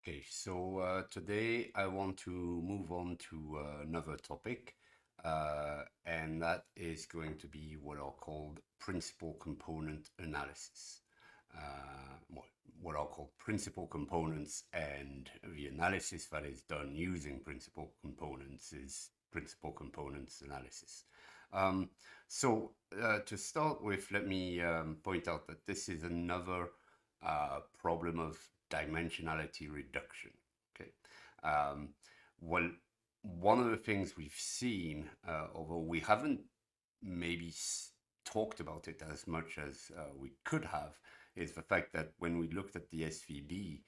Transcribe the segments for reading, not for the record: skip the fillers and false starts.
Okay, so today I want to move on to another topic, and that is going to be what are called principal component analysis. Well, what are called principal components, and the analysis that is done using principal components is principal components analysis. Um, to start with, let me point out that this is another problem of dimensionality reduction. Okay. Um, well, one of the things we've seen, although we haven't maybe talked about it as much as we could have, is the fact that when we looked at the SVB,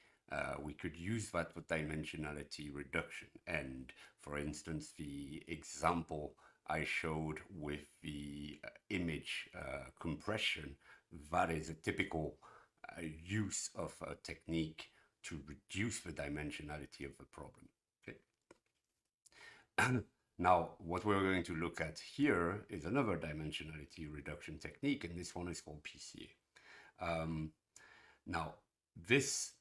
we could use that for dimensionality reduction. And for instance, the example I showed with the image compression, that is a typical use of a technique to reduce the dimensionality of the problem. Okay. Now, what we're going to look at here is another dimensionality reduction technique, and this one is called PCA. Now, this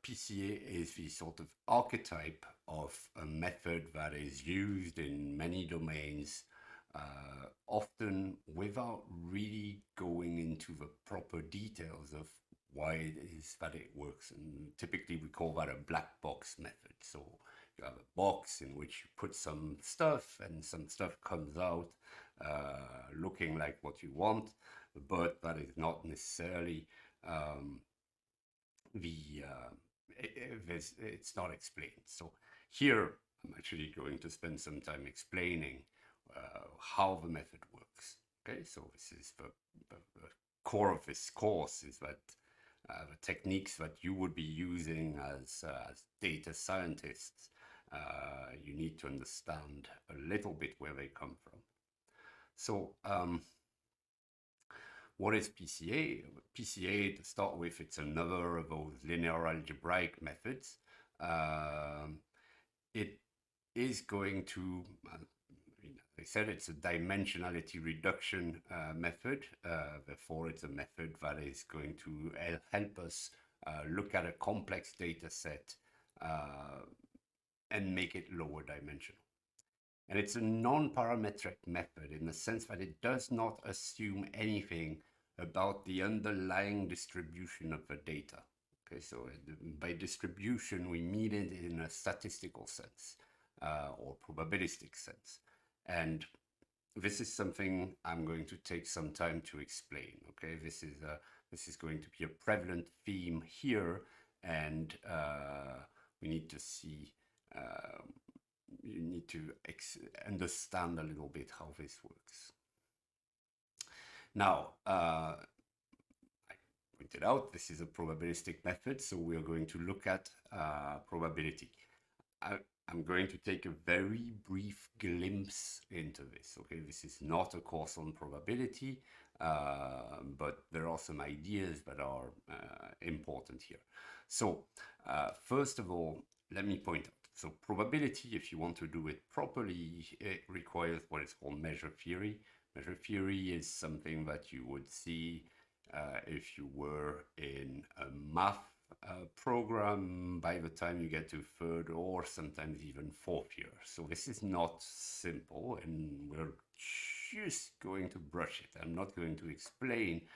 PCA is the sort of archetype of a method that is used in many domains, often without really going into the proper details of why it is that it works. And typically we call that a black box method. So you have a box in which you put some stuff and some stuff comes out looking like what you want, but that is not necessarily the it's not explained. So here I'm actually going to spend some time explaining how the method works. Okay, so this is the core of this course is that the techniques that you would be using as data scientists, you need to understand a little bit where they come from. So what is PCA? PCA, to start with, it's another of those linear algebraic methods. It is going to, I said it's a dimensionality reduction method. Therefore, it's a method that is going to help us look at a complex data set and make it lower dimensional. And it's a non-parametric method in the sense that it does not assume anything about the underlying distribution of the data. Okay, so by distribution, we mean it in a statistical sense or probabilistic sense. And this is something I'm going to take some time to explain. Okay, this is going to be a prevalent theme here, and we need to see. You need to understand a little bit how this works. Now, I pointed out this is a probabilistic method, so we are going to look at probability. I'm going to take a very brief glimpse into this. Okay, this is not a course on probability, but there are some ideas that are important here. So, first of all, let me point out. So probability, if you want to do it properly, it requires what is called measure theory. Measure theory is something that you would see if you were in a math program by the time you get to third or sometimes even fourth year. So this is not simple, and we're just going to brush it. I'm not going to explain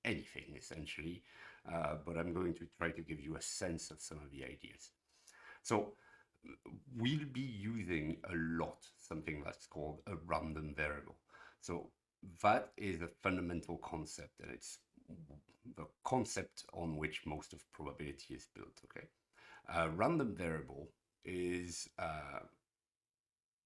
anything essentially, but I'm going to try to give you a sense of some of the ideas. So we'll be using a lot something that's called a random variable. So that is a fundamental concept, and it's the concept on which most of probability is built. Okay, a random variable is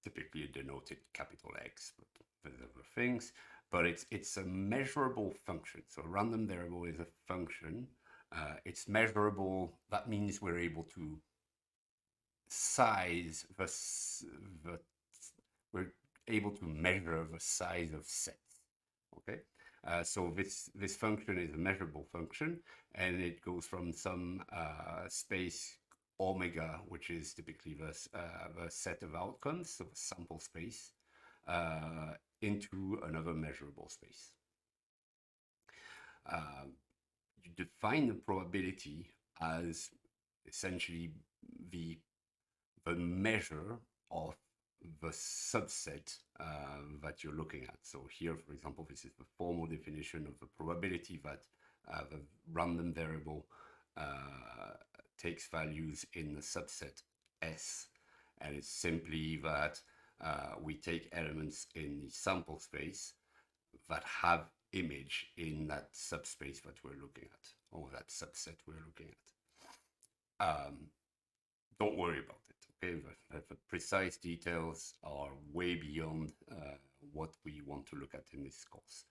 typically denoted capital X, but there's other things. But it's a measurable function. So a random variable is a function. It's measurable. That means we're able to size we're able to measure the size of sets. Okay, so this function is a measurable function, and it goes from some space omega, which is typically the set of outcomes, so the sample space, into another measurable space. You define the probability as essentially the measure of the subset that you're looking at. So here, for example, this is the formal definition of the probability that the random variable takes values in the subset S. And it's simply that we take elements in the sample space that have image in that subspace that we're looking at, or that subset we're looking at. Don't worry about it, okay? The precise details are way beyond what we want to look at in this course.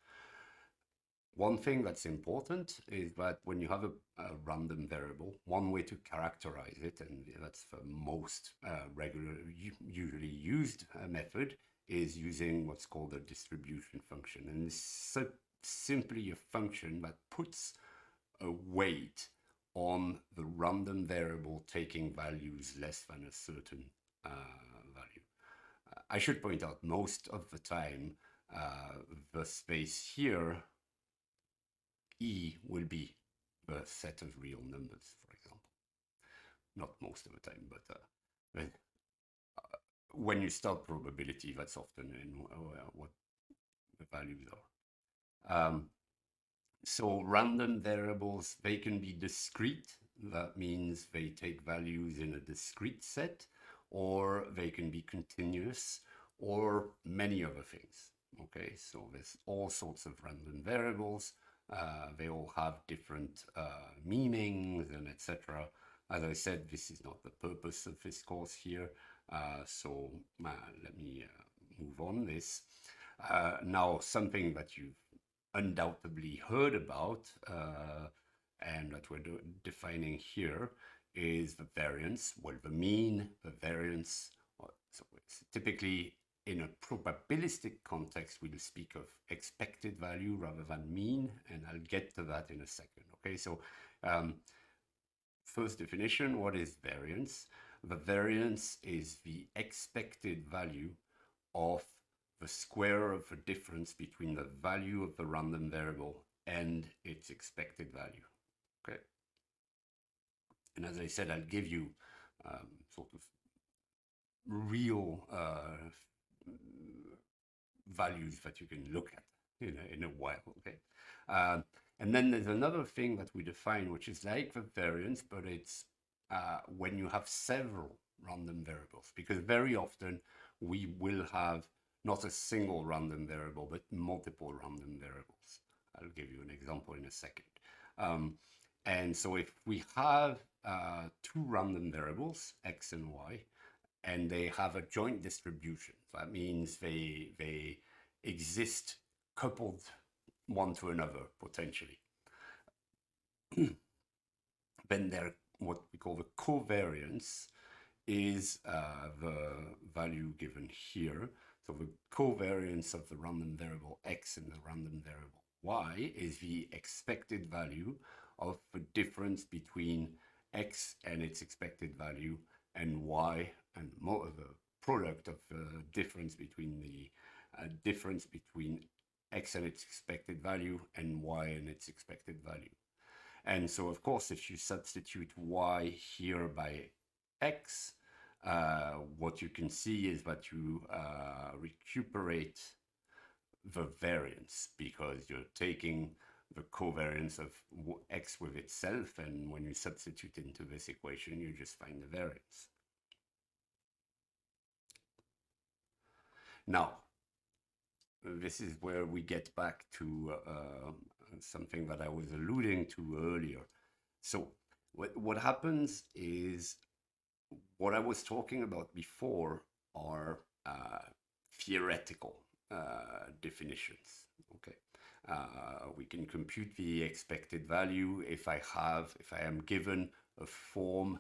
One thing that's important is that when you have a random variable, one way to characterize it, and that's the most usually used method, is using what's called a distribution function. And it's simply a function that puts a weight on the random variable taking values less than a certain value. I should point out, most of the time, the space here, E, will be the set of real numbers, for example. Not most of the time, but when you start probability, that's often in what the values are. So random variables, they can be discrete. That means they take values in a discrete set, or they can be continuous, or many other things. Okay, so there's all sorts of random variables. They all have different meanings and etc. As I said, this is not the purpose of this course here. So let me move on this. Now, something that you've undoubtedly heard about and that we're defining here is the variance. Well, the mean, the variance. So it's typically in a probabilistic context, we'll speak of expected value rather than mean, and I'll get to that in a second. Okay, so first definition, what is variance? The variance is the expected value of the square of the difference between the value of the random variable and its expected value. Okay. And as I said, I'll give you sort of real values that you can look at in a while. Okay. And then there's another thing that we define, which is like the variance, but it's when you have several random variables, because very often we will have not a single random variable, but multiple random variables. I'll give you an example in a second. And so if we have two random variables, x and y, and they have a joint distribution, that means they exist coupled one to another, potentially, then they're what we call the covariance is the value given here. So the covariance of the random variable x and the random variable y is the expected value of the difference between x and its expected value, and y, and the product of the difference between x and its expected value and y and its expected value. And so, of course, if you substitute y here by x, what you can see is that you recuperate the variance, because you're taking the covariance of x with itself, and when you substitute into this equation, you just find the variance. Now, this is where we get back to something that I was alluding to earlier. So what happens is, what I was talking about before are theoretical definitions. Okay, we can compute the expected value if I am given a form,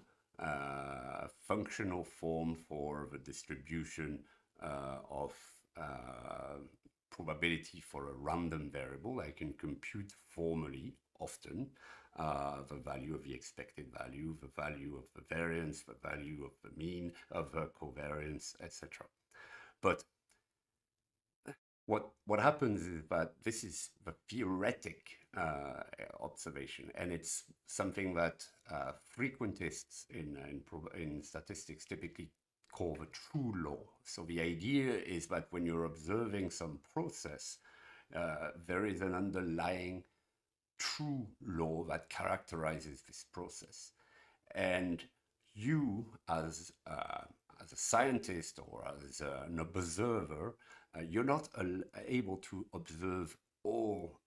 functional form for the distribution of probability for a random variable. I can compute formally often the value of the expected value, the value of the variance, the value of the mean, of the covariance, etc. But what happens is that this is the theoretic observation, and it's something that frequentists in statistics typically call the true law. So the idea is that when you're observing some process, there is an underlying true law that characterizes this process. And you, as a scientist or as an observer, you're not able to observe all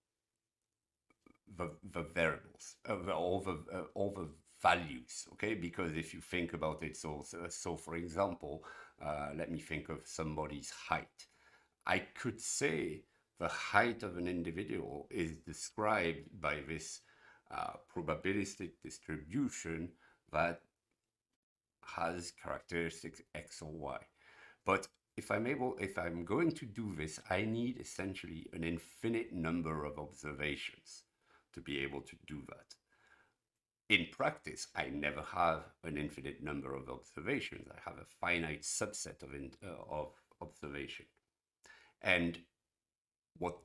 the variables, all the values, okay? Because if you think about it, so for example, let me think of somebody's height. I could say the height of an individual is described by this probabilistic distribution that has characteristics X or Y. But if I'm going to do this, I need essentially an infinite number of observations to be able to do that. In practice, I never have an infinite number of observations. I have a finite subset of observation. And what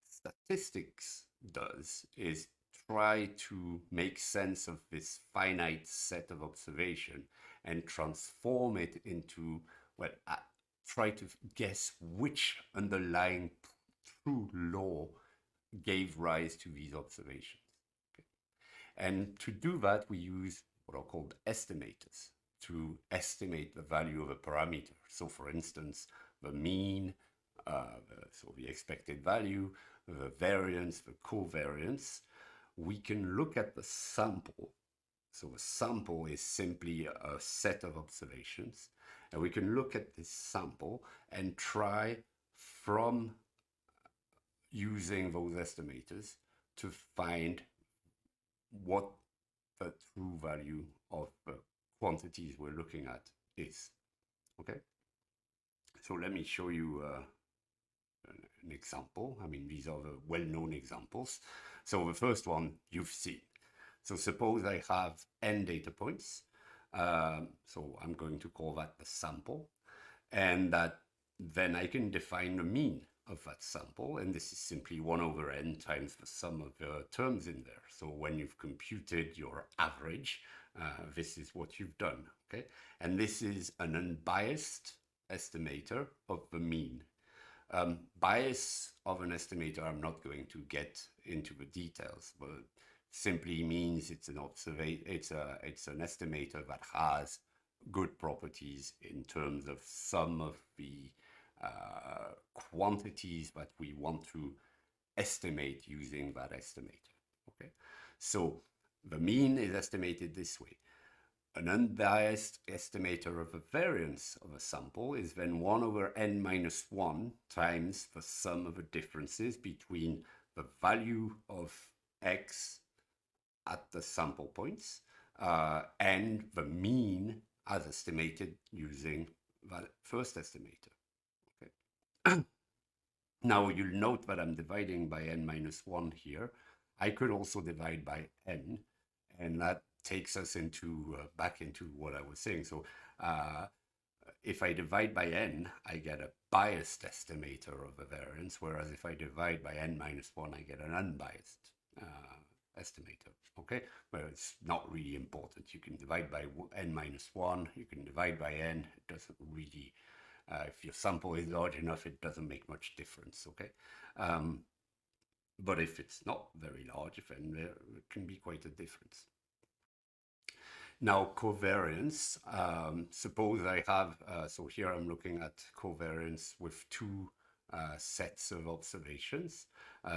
statistics does is try to make sense of this finite set of observation and transform it into, well, try to guess which underlying true law gave rise to these observations. Okay? And to do that, we use what are called estimators to estimate the value of a parameter. So for instance, the mean, so the expected value, the variance, the covariance, we can look at the sample. So a sample is simply a set of observations, and we can look at this sample and try from using those estimators to find what the true value of the quantities we're looking at is. Okay, so let me show you an example. I mean, these are the well-known examples. So the first one you've seen. So suppose I have n data points. So I'm going to call that the sample, and that then I can define the mean of that sample, and this is simply 1 over n times the sum of the terms in there. So when you've computed your average, this is what you've done, okay? And this is an unbiased estimator of the mean. Bias of an estimator, I'm not going to get into the details, but simply means it's an estimator that has good properties in terms of some of the quantities that we want to estimate using that estimator. Okay, so the mean is estimated this way. An unbiased estimator of the variance of a sample is then 1 over n minus 1 times the sum of the differences between the value of x at the sample points and the mean as estimated using that first estimator. Okay. Now you'll note that I'm dividing by n minus 1 here. I could also divide by n, and that takes us into back into what I was saying. So if I divide by n, I get a biased estimator of the variance, whereas if I divide by n minus 1, I get an unbiased estimator. Okay, well, it's not really important. You can divide by n minus 1, you can divide by n. It doesn't really, if your sample is large enough, it doesn't make much difference. Okay, but if it's not very large, then there can be quite a difference. Now, covariance, suppose I have, so here I'm looking at covariance with two sets of observations.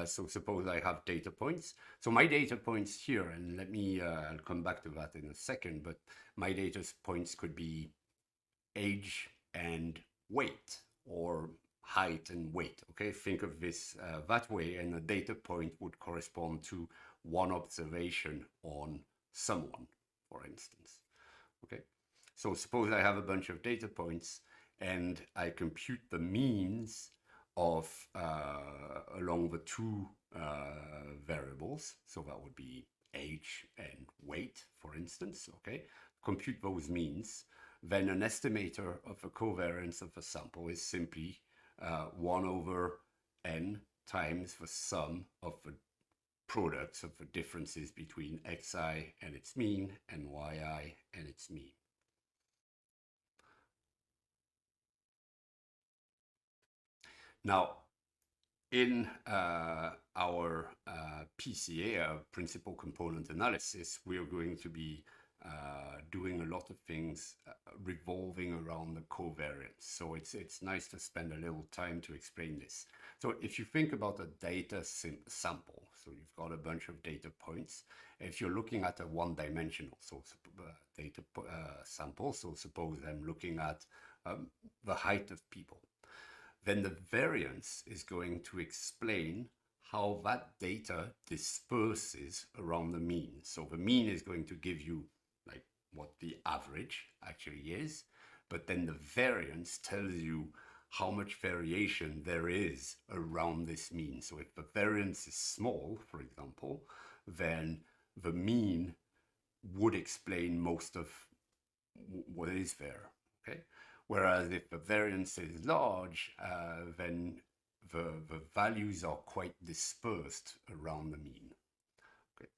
So suppose I have data points. So my data points here, and let me, I'll come back to that in a second, but my data points could be age and weight, or height and weight. Okay, think of this that way, and a data point would correspond to one observation on someone, for instance. Okay, so suppose I have a bunch of data points and I compute the means of along the two variables. So that would be age and weight, for instance. Okay, compute those means. Then an estimator of the covariance of a sample is simply 1 over n times the sum of the products of the differences between xi and its mean and yi and its mean. Now, in our PCA, principal component analysis, we are going to be doing a lot of things revolving around the covariance. So it's nice to spend a little time to explain this. So if you think about a data sample, so you've got a bunch of data points. If you're looking at a one-dimensional data sample, so suppose I'm looking at the height of people, then the variance is going to explain how that data disperses around the mean. So the mean is going to give you like what the average actually is, but then the variance tells you how much variation there is around this mean. So if the variance is small, for example, then the mean would explain most of what is there, okay? Whereas if the variance is large, then the values are quite dispersed around the mean. Okay.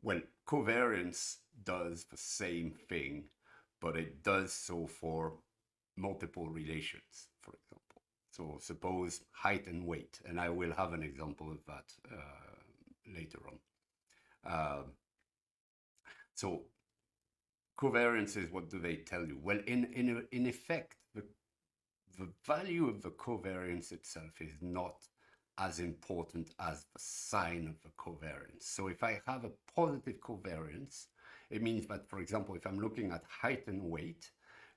Well, covariance does the same thing, but it does so for multiple relations, for example. So suppose height and weight, and I will have an example of that later on. So covariances, what do they tell you? Well, in effect, the value of the covariance itself is not as important as the sign of the covariance. So if I have a positive covariance, it means that, for example, if I'm looking at height and weight,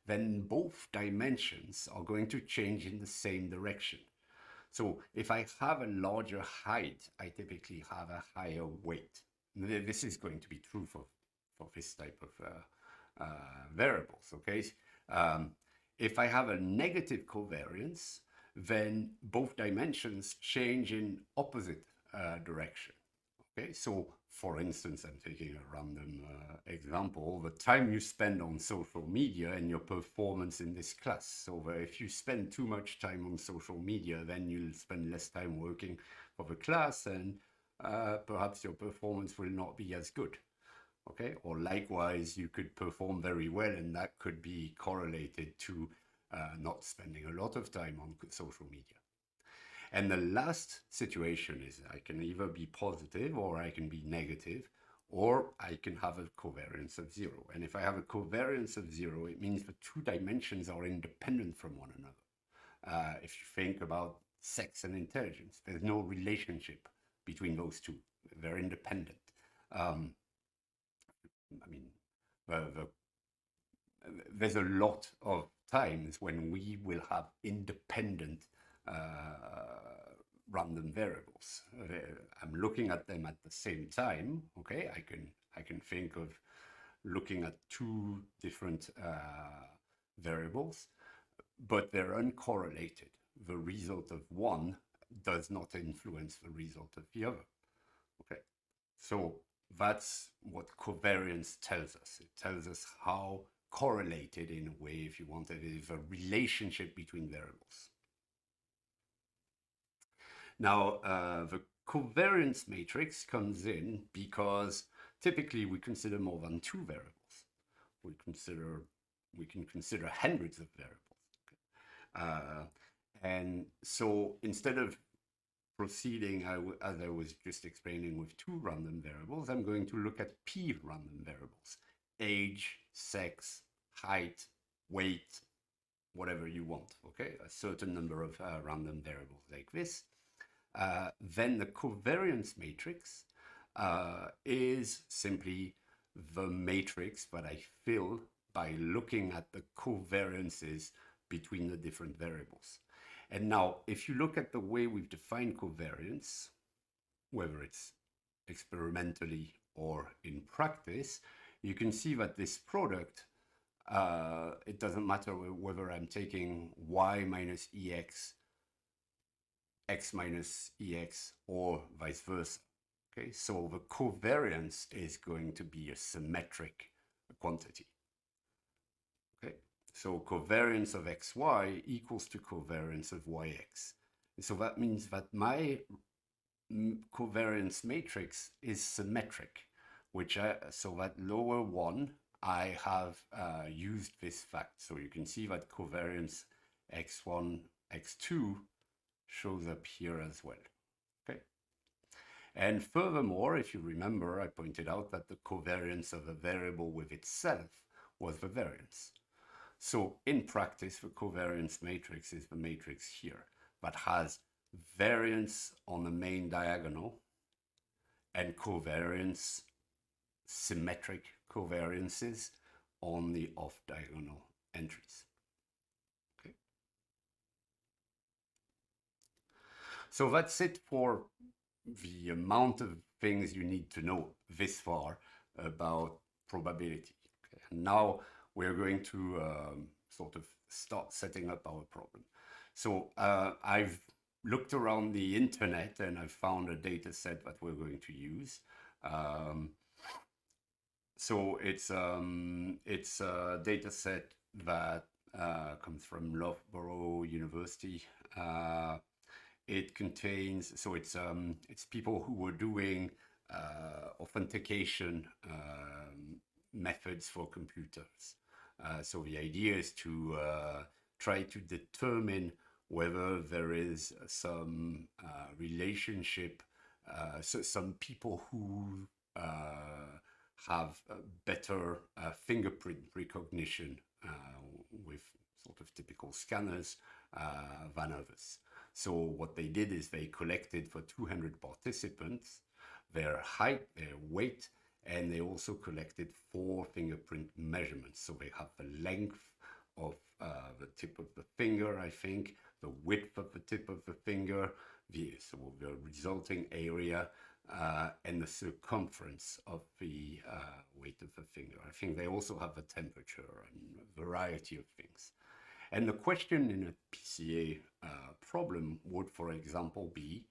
then both dimensions are going to change in the same direction. So if I have a larger height, I typically have a higher weight. This is going to be true for this type of variables, okay? If I have a negative covariance, then both dimensions change in opposite direction, okay? So for instance, I'm taking a random example, the time you spend on social media and your performance in this class. So if you spend too much time on social media, then you'll spend less time working for the class, and perhaps your performance will not be as good. Okay, or likewise, you could perform very well, and that could be correlated to not spending a lot of time on social media. And the last situation is I can either be positive or I can be negative, or I can have a covariance of 0. And if I have a covariance of 0, it means the two dimensions are independent from one another. If you think about sex and intelligence, there's no relationship between those two. They're independent. I mean, there's a lot of times when we will have independent random variables. I'm looking at them at the same time. Okay, I can think of looking at two different variables, but they're uncorrelated. The result of one does not influence the result of the other. Okay, so that's what covariance tells us. It tells us how correlated, in a way, if you want, it is a relationship between variables. Now, the covariance matrix comes in because typically we consider more than two variables. We can consider hundreds of variables. And so instead of proceeding, as I was just explaining, with two random variables, I'm going to look at p random variables: age, sex, height, weight, whatever you want, okay? A certain number of random variables like this. Then the covariance matrix is simply the matrix that I fill by looking at the covariances between the different variables. And now, if you look at the way we've defined covariance, whether it's experimentally or in practice, you can see that this product, it doesn't matter whether I'm taking y minus ex, x minus ex, or vice versa. Okay, so the covariance is going to be a symmetric quantity. Okay, so covariance of xy equals to covariance of yx. And so that means that my covariance matrix is symmetric, so that lower one, I have used this fact. So you can see that covariance x1, x2 shows up here as well. Okay. And furthermore, if you remember, I pointed out that the covariance of a variable with itself was the variance. So in practice, the covariance matrix is the matrix here that has variance on the main diagonal and covariance, symmetric covariances on the off-diagonal entries. Okay. So that's it for the amount of things you need to know this far about probability. Okay. And now we're going to sort of start setting up our problem. So I've looked around the internet and I've found a data set that we're going to use. So it's a data set that comes from Loughborough University. It contains, so it's people who were doing authentication methods for computers. So the idea is to try to determine whether there is some relationship, so some people who have better fingerprint recognition with sort of typical scanners than others. So what they did is they collected for 200 participants their height, their weight, and they also collected 4 fingerprint measurements. So they have the length of the tip of the finger, I think, the width of the tip of the finger, the resulting area, and the circumference of the weight of the finger. I think they also have the temperature and a variety of things. And the question in a PCA problem would, for example, be,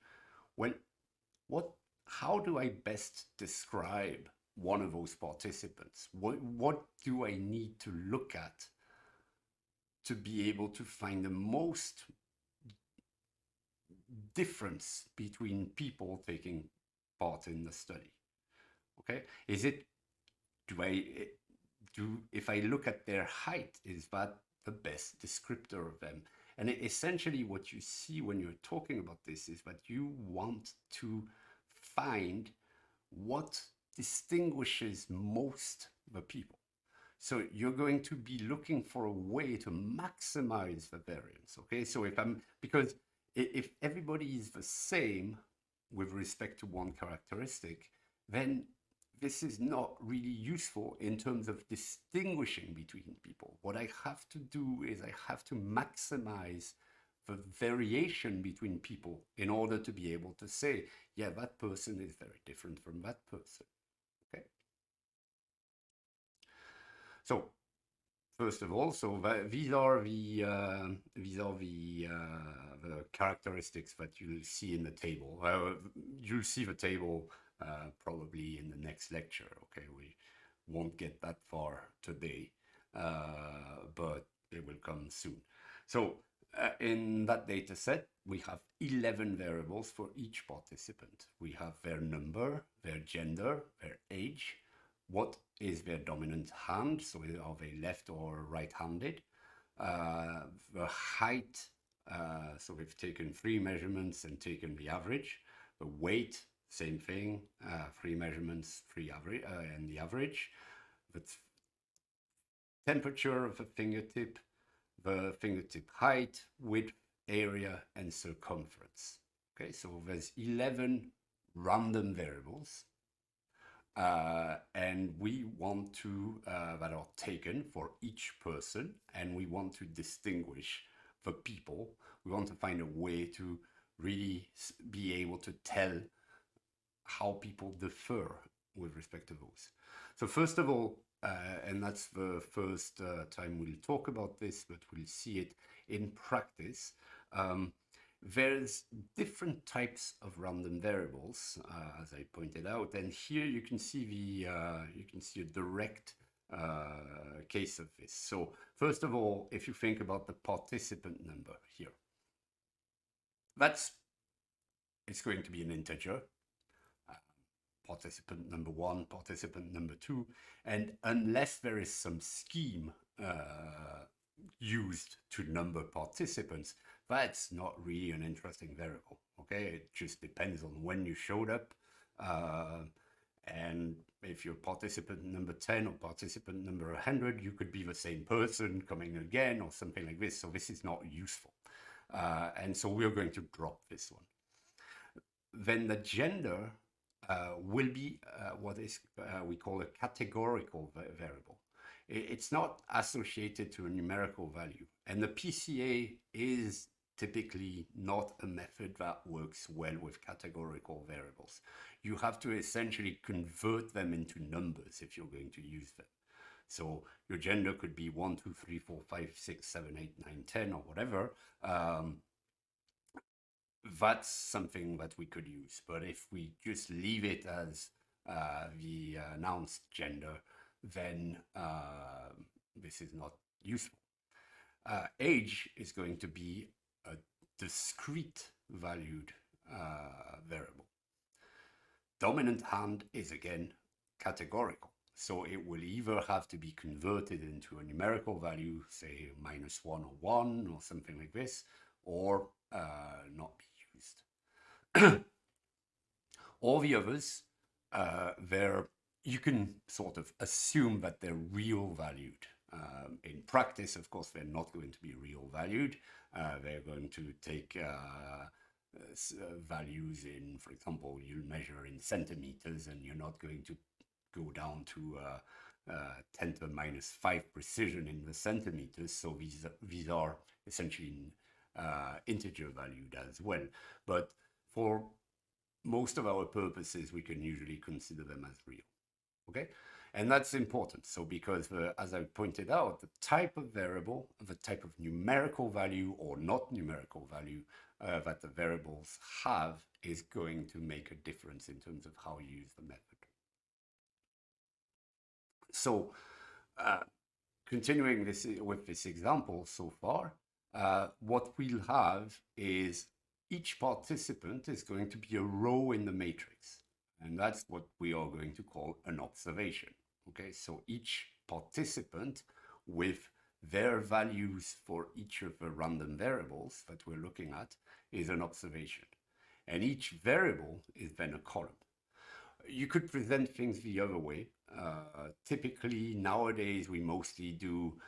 how do I best describe one of those participants? What do I need to look at to be able to find the most difference between people taking part in the study? Okay, if I look at their height, is that the best descriptor of them? And essentially what you see when you're talking about this is that you want to find what distinguishes most the people. So you're going to be looking for a way to maximize the variance. Okay, so because if everybody is the same with respect to one characteristic, then this is not really useful in terms of distinguishing between people. What I have to do is I have to maximize the variation between people in order to be able to say, yeah, that person is very different from that person. Okay. So first of all, these are the characteristics that you'll see in the table. You'll see the table probably in the next lecture. Okay, we won't get that far today, but it will come soon. So in that data set, we have 11 variables for each participant. We have their number, their gender, their age, what is their dominant hand, so are they left or right-handed, the height, so we've taken 3 measurements and taken the average, the weight, same thing, 3 measurements, 3 average, and the average, the temperature of the fingertip height, width, area, and circumference. Okay, so there's 11 random variables. And we want to, that are taken for each person, and we want to distinguish the people. We want to find a way to really be able to tell how people differ with respect to those. So first of all, and that's the first time we'll talk about this, but we'll see it in practice. There's different types of random variables, as I pointed out, and here you can see a direct case of this. So first of all, if you think about the participant number here, that's it's going to be an integer, uh, participant number one, participant number two, and unless there is some scheme used to number participants, that's not really an interesting variable. Okay, it just depends on when you showed up, and if you're participant number 10 or participant number 100, you could be the same person coming again or something like this. So this is not useful. And so we're going to drop this one. Then the gender will be what is we call a categorical variable. It's not associated to a numerical value. And the PCA is typically not a method that works well with categorical variables. You have to essentially convert them into numbers if you're going to use them. So your gender could be 1, 2, 3, 4, 5, 6, 7, 8, 9, 10, or whatever. That's something that we could use. But if we just leave it as the announced gender, then this is not useful. Age is going to be a discrete valued variable. Dominant hand is again categorical. So it will either have to be converted into a numerical value, say -1 or 1 or something like this, or not be used. All the others, you can sort of assume that they're real valued. In practice, of course, they're not going to be real valued. They're going to take values in, for example, you measure in centimeters, and you're not going to go down to 10 to the -5 precision in the centimeters. So these are essentially integer valued as well. But for most of our purposes, we can usually consider them as real. Okay, and that's important. So because as I pointed out, the type of variable, the type of numerical value or not numerical value that the variables have is going to make a difference in terms of how you use the method. So continuing with this example so far, what we'll have is each participant is going to be a row in the matrix. And that's what we are going to call an observation. Okay, so each participant with their values for each of the random variables that we're looking at is an observation. And each variable is then a column. You could present things the other way. Typically, nowadays, we mostly do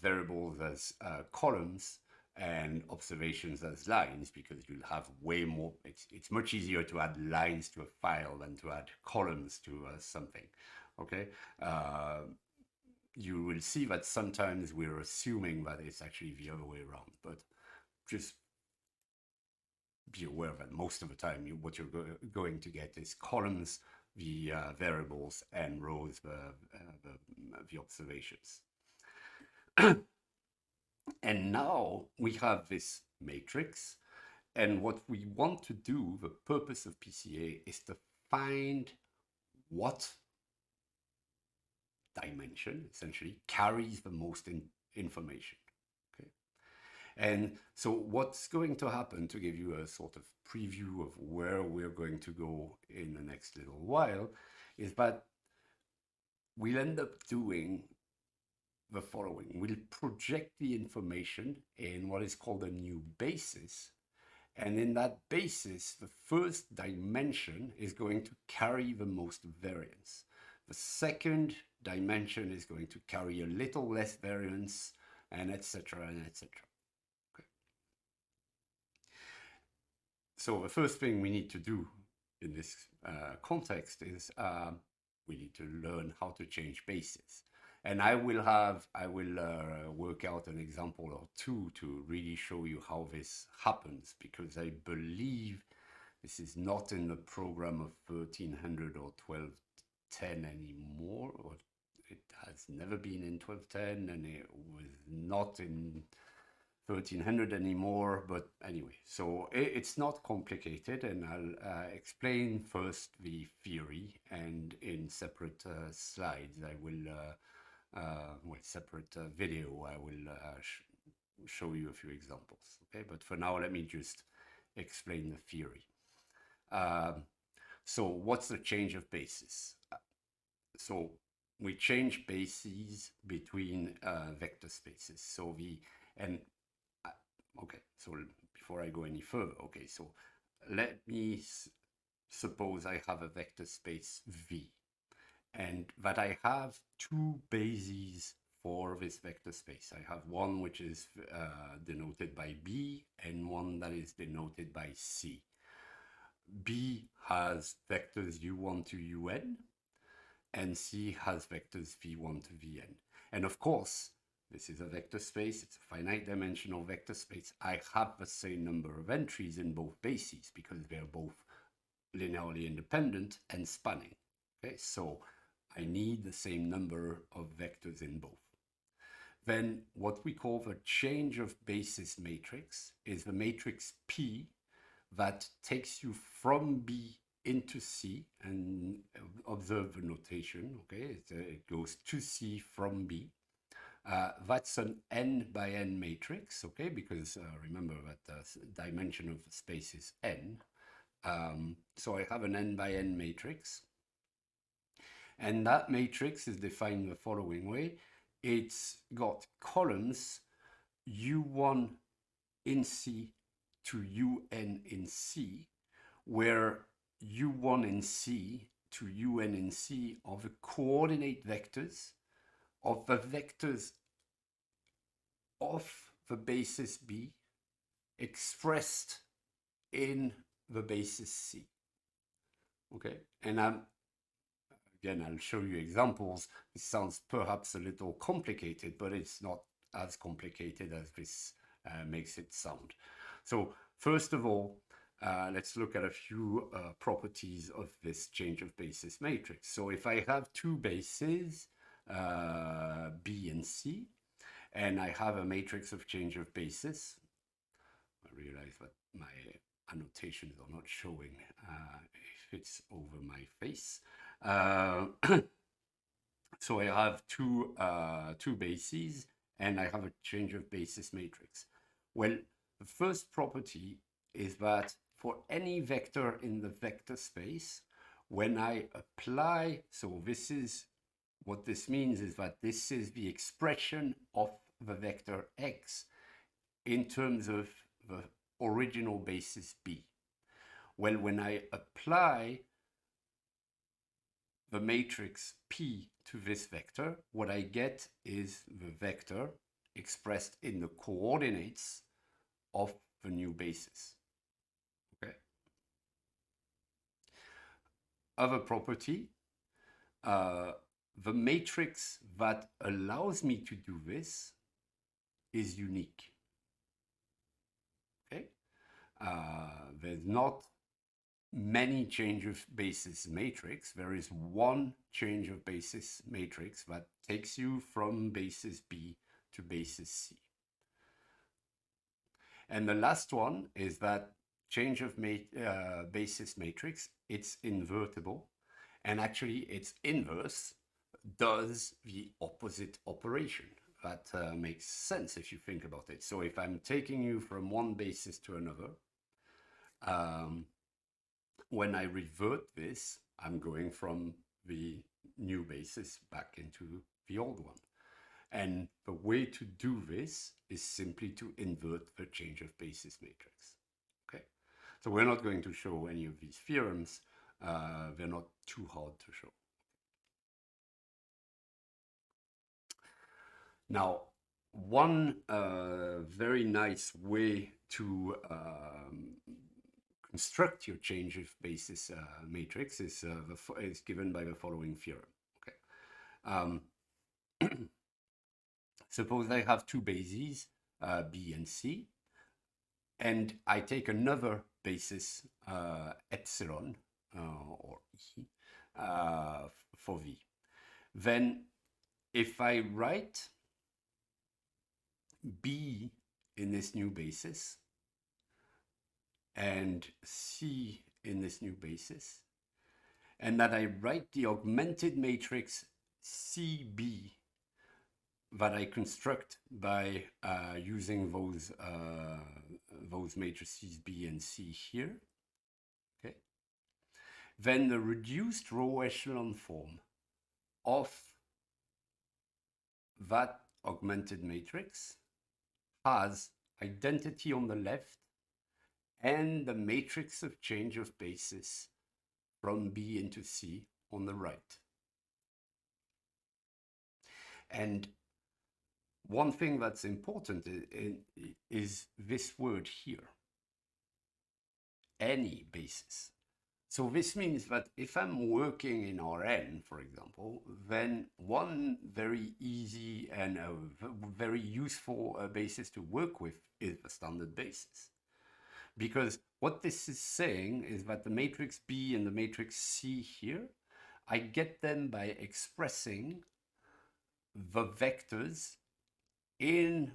variables as columns and observations as lines, because you'll have way more, it's much easier to add lines to a file than to add columns to something, okay? You will see that sometimes we're assuming that it's actually the other way around, but just be aware that most of the time what you're going to get is columns, the variables, and rows, the observations. And now we have this matrix, and what we want to do, the purpose of PCA, is to find what dimension essentially carries the most information. Okay, and so what's going to happen, to give you a sort of preview of where we're going to go in the next little while, is that we'll end up doing the following. We'll project the information in what is called a new basis. And in that basis, the first dimension is going to carry the most variance. The second dimension is going to carry a little less variance, and etc. and etc. Okay. So the first thing we need to do in this context is we need to learn how to change bases. And I will work out an example or two to really show you how this happens, because I believe this is not in the program of 1300 or 1210 anymore, or it has never been in 1210, and it was not in 1300 anymore. But anyway, so it's not complicated, and I'll explain first the theory, and in separate slides I will separate video, I will show you a few examples. Okay, but for now, let me just explain the theory. So what's the change of basis? So we change bases between vector spaces. So and okay, so before I go any further, okay, so let me suppose I have a vector space V, and that I have two bases for this vector space. I have one which is denoted by B and one that is denoted by C. B has vectors u1 to un, and C has vectors v1 to vn. And of course, this is a vector space, it's a finite dimensional vector space. I have the same number of entries in both bases because they're both linearly independent and spanning. Okay, so I need the same number of vectors in both. Then what we call the change of basis matrix is the matrix P that takes you from B into C, and observe the notation, okay? It goes to C from B. That's an n by n matrix, okay? Because remember that the dimension of the space is n. So I have an n by n matrix. And that matrix is defined the following way. It's got columns U1 in C to UN in C, where U1 in C to UN in C are the coordinate vectors of the vectors of the basis B expressed in the basis C. Okay, and again, I'll show you examples. This sounds perhaps a little complicated, but it's not as complicated as this makes it sound. So first of all, let's look at a few properties of this change of basis matrix. So if I have two bases, B and C, and I have a matrix of change of basis, I realize that my annotations are not showing if it's over my face. So I have two bases, and I have a change of basis matrix. Well, the first property is that for any vector in the vector space, when I apply, so this is, what this means is that this is the expression of the vector x in terms of the original basis B. Well, when I apply the matrix P to this vector, what I get is the vector expressed in the coordinates of the new basis. Okay. Other property, the matrix that allows me to do this is unique. Okay. There's not many change of basis matrix. There is one change of basis matrix that takes you from basis B to basis C. And the last one is that change of basis matrix, it's invertible, and actually its inverse does the opposite operation. That makes sense if you think about it. So if I'm taking you from one basis to another, when I revert this, I'm going from the new basis back into the old one. And the way to do this is simply to invert the change of basis matrix. Okay, so we're not going to show any of these theorems. They're not too hard to show. Now, one very nice way to construct your change of basis matrix is given by the following theorem. Okay. Suppose I have two bases, B and C, and I take another basis, epsilon, or E, for V. Then if I write B in this new basis and C in this new basis, and that I write the augmented matrix CB that I construct by using those matrices B and C here. Okay, then the reduced row echelon form of that augmented matrix has identity on the left and the matrix of change of basis from B into C on the right. And one thing that's important is this word here, any basis. So this means that if I'm working in Rn, for example, then one very easy and very useful basis to work with is the standard basis. Because what this is saying is that the matrix B and the matrix C here, I get them by expressing the vectors in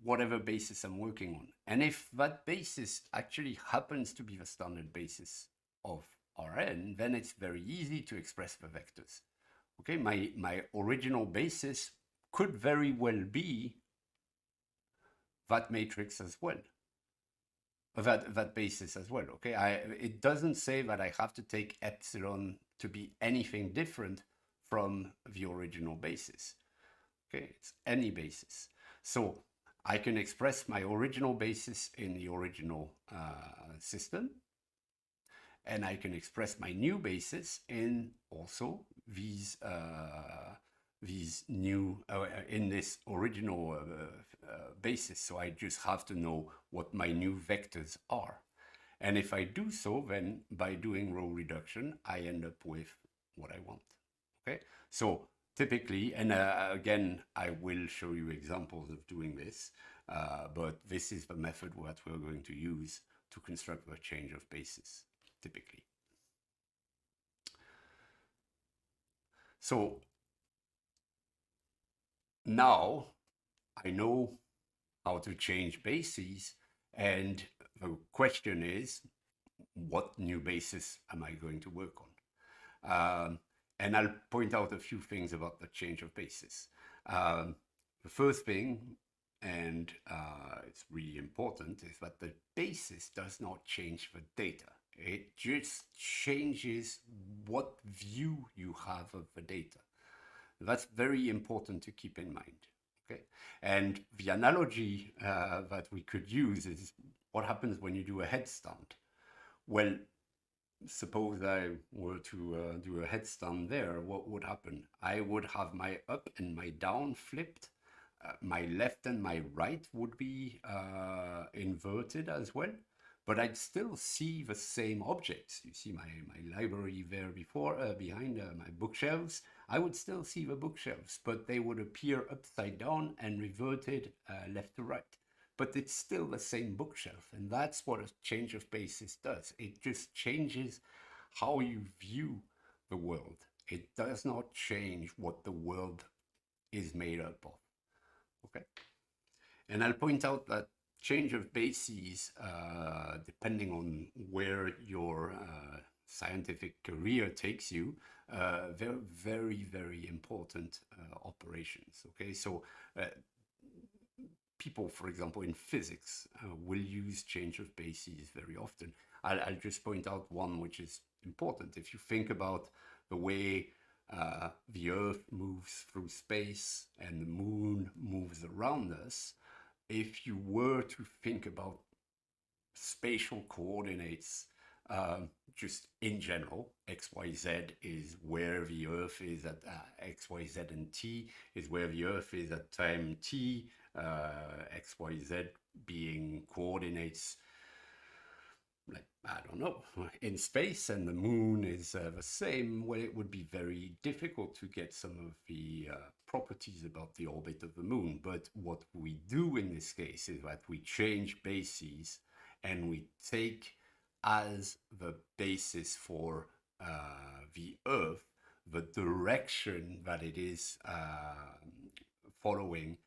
whatever basis I'm working on. And if that basis actually happens to be the standard basis of Rn, then it's very easy to express the vectors. Okay, my original basis could very well be that matrix as well. That basis as well. Okay, it doesn't say that I have to take epsilon to be anything different from the original basis. Okay, it's any basis. So I can express my original basis in the original system, and I can express my new basis in also these new in this original basis. So I just have to know what my new vectors are. And if I do so, then by doing row reduction, I end up with what I want. Okay, so typically, and again, I will show you examples of doing this, but this is the method that we're going to use to construct the change of basis, typically. So now I know how to change bases, and the question is, what new basis am I going to work on? And I'll point out a few things about the change of basis. The first thing, and it's really important, is that the basis does not change the data. It just changes what view you have of the data. That's very important to keep in mind. Okay, and the analogy that we could use is what happens when you do a headstand. Well, suppose I were to do a headstand there, what would happen? I would have my up and my down flipped. My left and my right would be inverted as well, but I'd still see the same objects. You see my library there behind my bookshelves. I would still see the bookshelves, but they would appear upside down and reverted left to right. But it's still the same bookshelf, and that's what a change of basis does. It just changes how you view the world. It does not change what the world is made up of. Okay, and I'll point out that change of bases, depending on where your scientific career takes you, they're very, very important operations. Okay, so people, for example, in physics, will use change of bases very often. I'll just point out one which is important. If you think about the way the Earth moves through space and the moon moves around us, if you were to think about spatial coordinates, just in general, x, y, z is where the Earth is at x, y, z, and t is where the Earth is at time t, x, y, z being coordinates, like, I don't know, in space, and the moon is the same. Well, it would be very difficult to get some of the properties about the orbit of the moon. But what we do in this case is that we change bases and we take as the basis for the Earth the direction that it is following.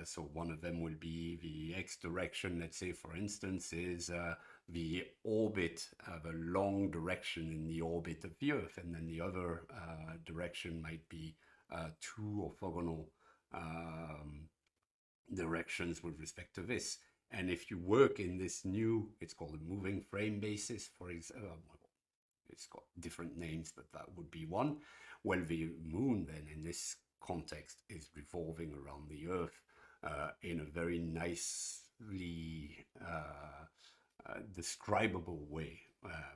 So one of them will be the x direction, let's say, for instance, is the orbit, the long direction in the orbit of the Earth, and then the other direction might be two orthogonal directions with respect to this. And if you work in this new, it's called a moving frame basis, for example, It's got different names, but that would be one. Well, the moon then in this context is revolving around the Earth in a very nicely describable way,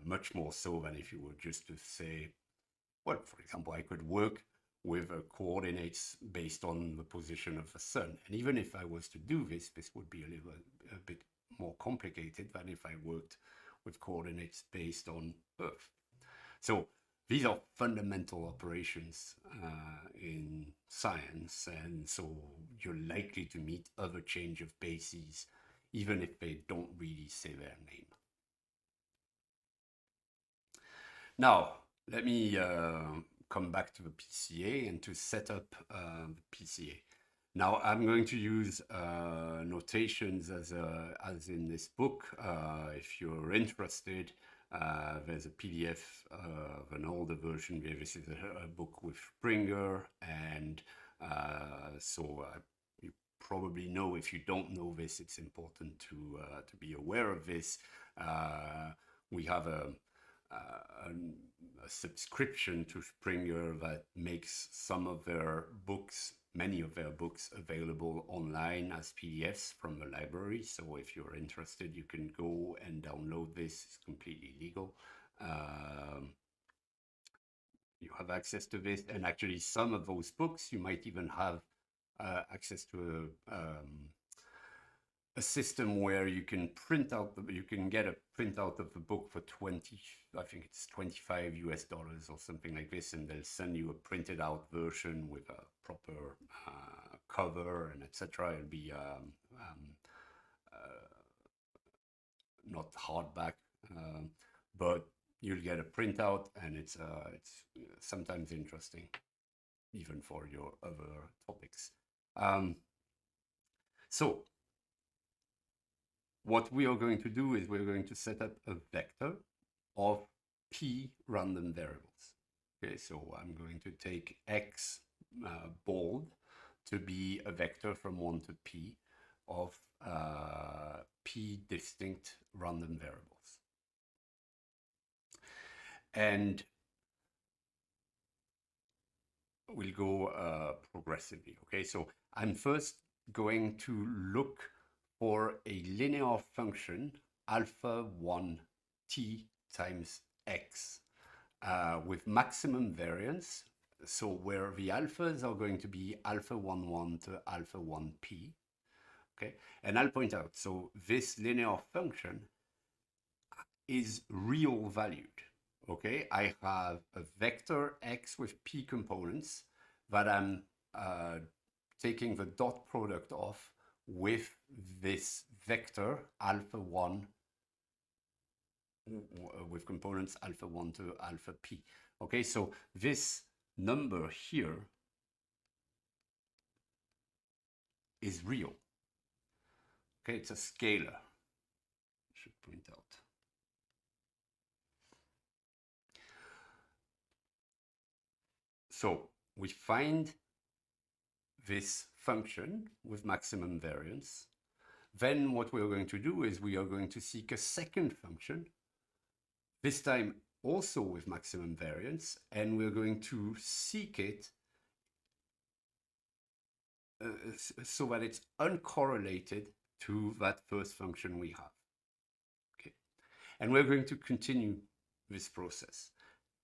much more so than if you were just to say, well, for example, I could work with coordinates based on the position of the sun. And even if I was to do this, this would be a bit more complicated than if I worked with coordinates based on Earth. So these are fundamental operations in science, and so you're likely to meet other change of bases, even if they don't really say their name. Now, let me come back to the PCA and to set up the PCA. Now, I'm going to use notations as in this book. If you're interested, there's a PDF of an older version. This is a book with Springer, and so you probably know. If you don't know this, it's important to be aware of this. We have a subscription to Springer that makes some of their books, many of their books, available online as PDFs from the library. So if you're interested, you can go and download this. It's completely legal. You have access to this, and actually some of those books you might even have access to a system where you can print out you can get a printout of the book for 20, I think it's $25 or something like this, and they'll send you a printed out version with a proper cover and etc. It'll be not hardback, but you'll get a printout, and it's sometimes interesting, even for your other topics. So what we are going to do is we're going to set up a vector of p random variables. Okay, so I'm going to take x bold to be a vector from 1 to p of p distinct random variables. And we'll go progressively. Okay, so I'm first going to look for a linear function alpha 1 t times x with maximum variance. So where the alphas are going to be alpha 1 1 to alpha 1 p. Okay, and I'll point out, so this linear function is real valued. Okay, I have a vector x with p components that I'm taking the dot product of with this vector alpha 1 with components alpha 1 to alpha p. Okay, so this number here is real. Okay, it's a scalar. I should point out. So we find this function with maximum variance. Then what we're going to do is we are going to seek a second function, this time also with maximum variance, and we're going to seek it so that it's uncorrelated to that first function we have. Okay, and we're going to continue this process.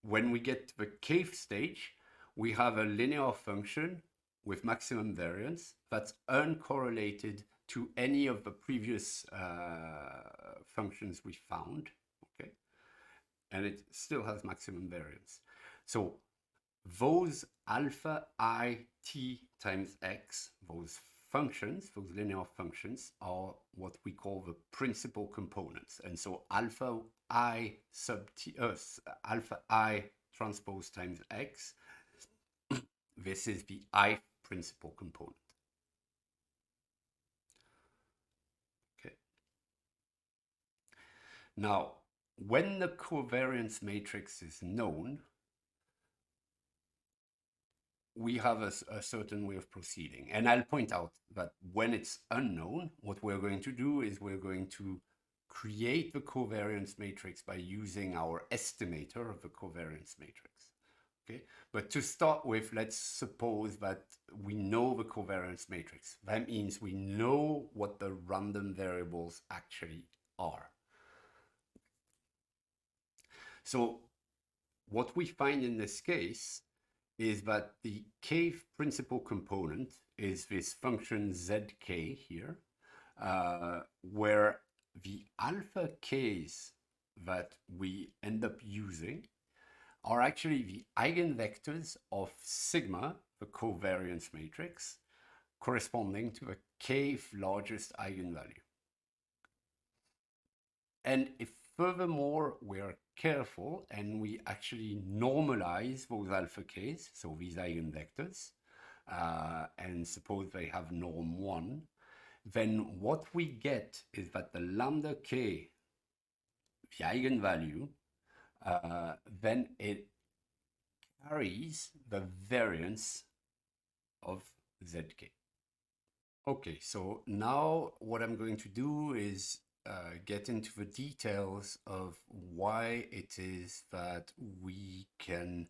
When we get to the kth stage, we have a linear function with maximum variance that's uncorrelated to any of the previous functions we found, okay? And it still has maximum variance. So those alpha I t times x, those functions, those linear functions, are what we call the principal components. And so alpha I sub t, alpha I transpose times x, this is the I principal component. Okay. Now, when the covariance matrix is known, we have a certain way of proceeding. And I'll point out that when it's unknown, what we're going to do is we're going to create the covariance matrix by using our estimator of the covariance matrix. Okay, but to start with, let's suppose that we know the covariance matrix. That means we know what the random variables actually are. So what we find in this case is that the k principal component is this function zk here, where the alpha k's that we end up using are actually the eigenvectors of sigma, the covariance matrix, corresponding to the kth largest eigenvalue. And if furthermore we're careful and we actually normalize those alpha k's, so these eigenvectors, and suppose they have norm 1, then what we get is that the lambda k, the eigenvalue, then it carries the variance of zk. Okay, so now what I'm going to do is get into the details of why it is that we can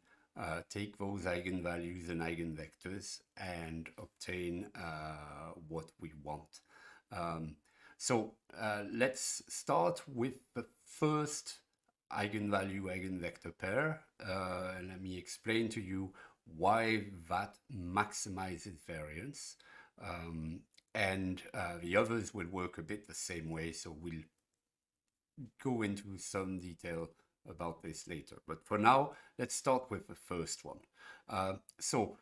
take those eigenvalues and eigenvectors and obtain what we want. So let's start with the first eigenvalue eigenvector pair, and let me explain to you why that maximizes variance. And the others will work a bit the same way, so we'll go into some detail about this later. But for now, let's start with the first one. So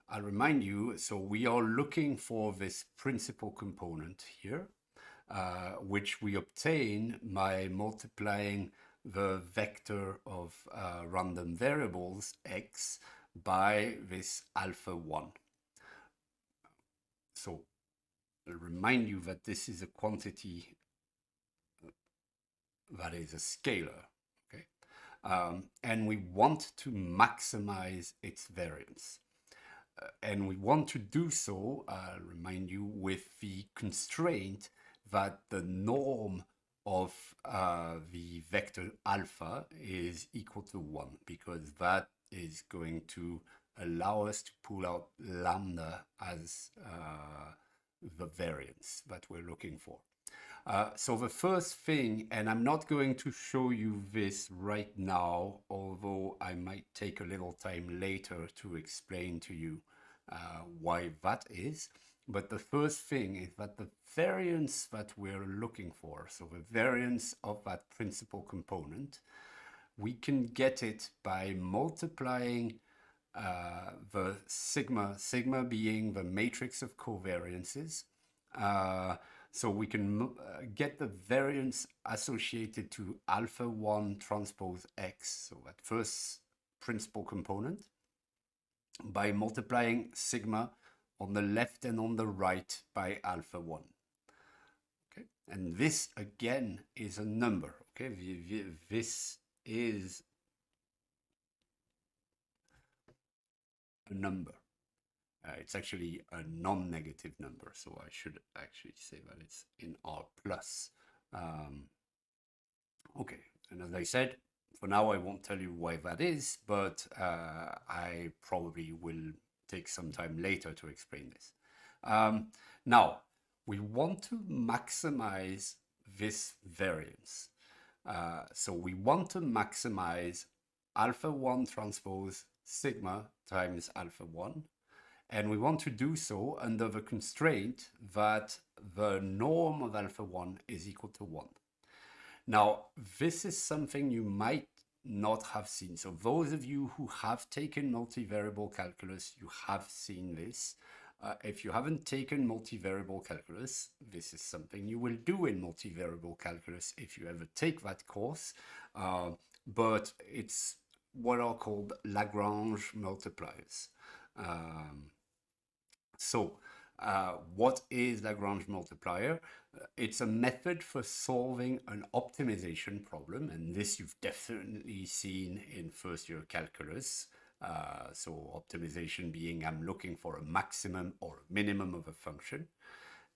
I'll remind you, so we are looking for this principal component here, which we obtain by multiplying the vector of random variables x by this alpha 1. So I'll remind you that this is a quantity that is a scalar, okay? And we want to maximize its variance. And we want to do so, I'll remind you, with the constraint that the norm of the vector alpha is equal to 1, because that is going to allow us to pull out lambda as the variance that we're looking for. So the first thing, and I'm not going to show you this right now, although I might take a little time later to explain to you why that is. But the first thing is that the variance that we're looking for, so the variance of that principal component, we can get it by multiplying the sigma being the matrix of covariances. So we can get the variance associated to alpha 1 transpose x, so that first principal component, by multiplying sigma on the left and on the right by alpha 1. Okay, and this again is a number. Okay, this is a number. It's actually a non-negative number, so I should actually say that it's in R plus. Okay, and as I said, for now I won't tell you why that is, but I probably will take some time later to explain this. Now, we want to maximize this variance. So we want to maximize alpha 1 transpose sigma times alpha 1. And we want to do so under the constraint that the norm of alpha 1 is equal to 1. Now, this is something you might not have seen. So those of you who have taken multivariable calculus, you have seen this. If you haven't taken multivariable calculus, this is something you will do in multivariable calculus if you ever take that course. But it's what are called Lagrange multipliers. So what is Lagrange multiplier? It's a method for solving an optimization problem, and this you've definitely seen in first year calculus. So optimization being I'm looking for a maximum or a minimum of a function.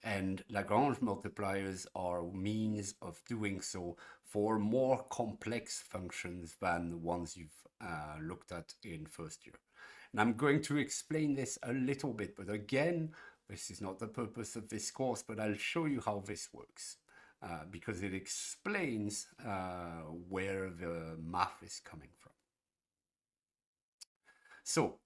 And Lagrange multipliers are means of doing so for more complex functions than the ones you've looked at in first year. And I'm going to explain this a little bit, but again, this is not the purpose of this course, but I'll show you how this works because it explains where the math is coming from. So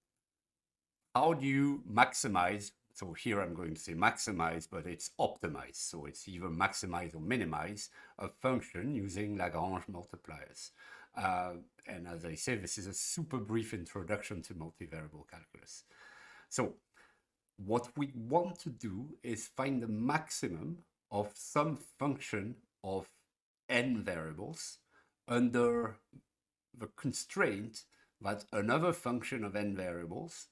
how do you maximize? So here I'm going to say maximize, but it's optimize. So it's either maximize or minimize a function using Lagrange multipliers. And as I say, this is a super brief introduction to multivariable calculus. So what we want to do is find the maximum of some function of n variables under the constraint that another function of n variables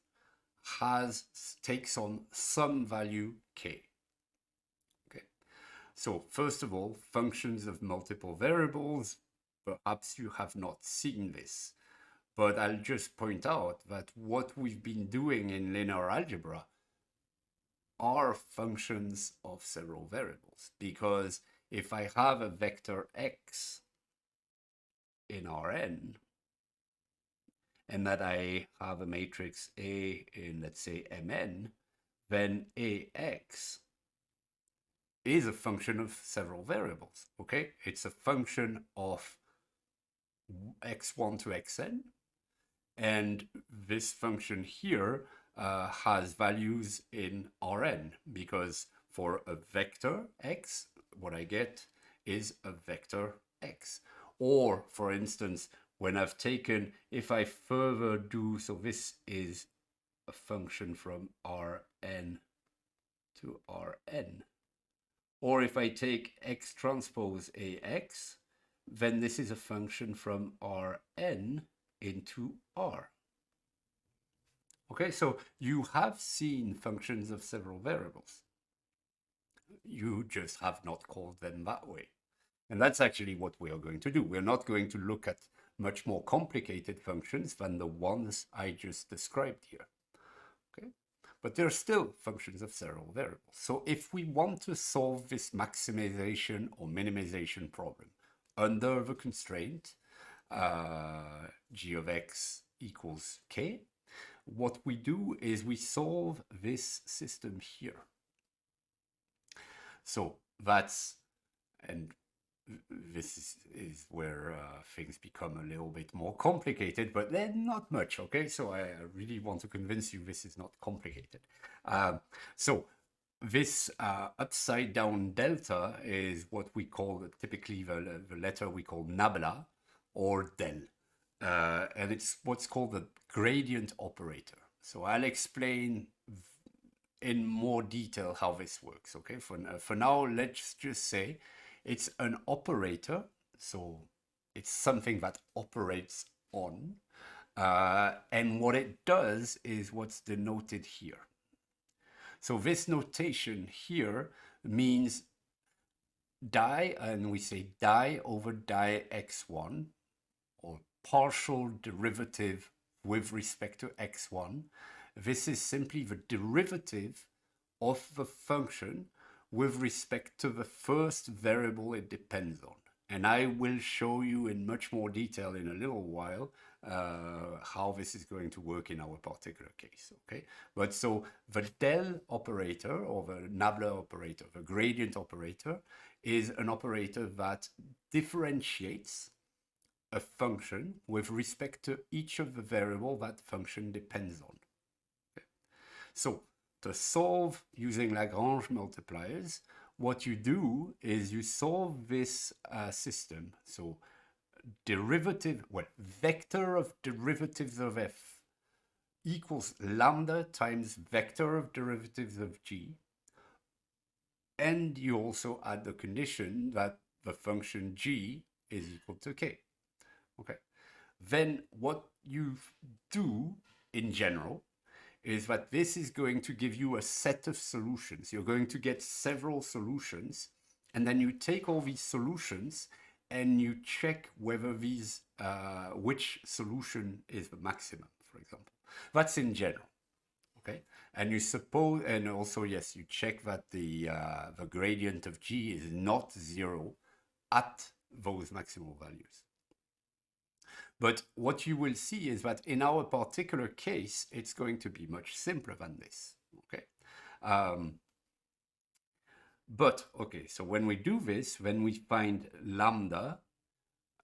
takes on some value k. Okay, so first of all, functions of multiple variables, perhaps you have not seen this, but I'll just point out that what we've been doing in linear algebra are functions of several variables, because if I have a vector x in Rn, and that I have a matrix A in, let's say, Mn, then Ax is a function of several variables, okay? It's a function of x1 to xn, and this function here has values in Rn, because for a vector x, what I get is a vector x. Or, for instance, when I've taken, if I further do, so this is a function from Rn to Rn. Or if I take x transpose Ax, then this is a function from Rn into R. Okay, so you have seen functions of several variables. You just have not called them that way. And that's actually what we are going to do. We're not going to look at much more complicated functions than the ones I just described here. Okay, but they're still functions of several variables. So if we want to solve this maximization or minimization problem under the constraint g of x equals k, what we do is we solve this system here. So that's, and this is where things become a little bit more complicated, but then not much, okay? So I really want to convince you this is not complicated. So this upside down delta is what we call typically the letter we call nabla or del. And it's what's called the gradient operator. So I'll explain in more detail how this works, okay? For now, let's just say it's an operator, so it's something that operates on, and what it does is what's denoted here. So this notation here means di, and we say di over di x1, or partial derivative with respect to x1. This is simply the derivative of the function with respect to the first variable it depends on. And I will show you in much more detail in a little while how this is going to work in our particular case, okay? But so the del operator, or the nabla operator, the gradient operator, is an operator that differentiates a function with respect to each of the variable that function depends on. Okay? So to solve using Lagrange multipliers, what you do is you solve this system. So derivative, well, vector of derivatives of f equals lambda times vector of derivatives of g. And you also add the condition that the function g is equal to k. Okay. Then what you do in general is that this is going to give you a set of solutions. You're going to get several solutions, and then you take all these solutions and you check whether these, which solution is the maximum, for example. That's in general. okay? And you suppose, and also, yes, you check that the gradient of G is not 0 at those maximal values. But what you will see is that in our particular case, it's going to be much simpler than this, okay? But, okay, so when we do this, when we find lambda,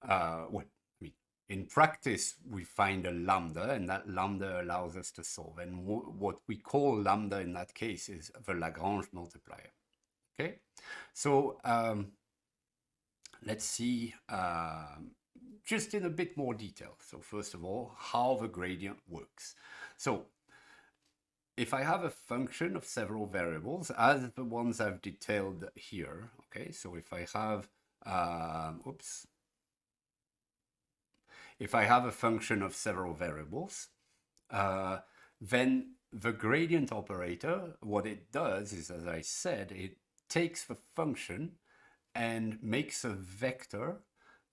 well, I mean, in practice, we find a lambda, and that lambda allows us to solve. And what we call lambda in that case is the Lagrange multiplier, okay? So let's see just in a bit more detail. So first of all, how the gradient works. So if I have a function of several variables, as the ones I've detailed here, okay, so if I have, if I have a function of several variables, then the gradient operator, what it does is, as I said, it takes the function and makes a vector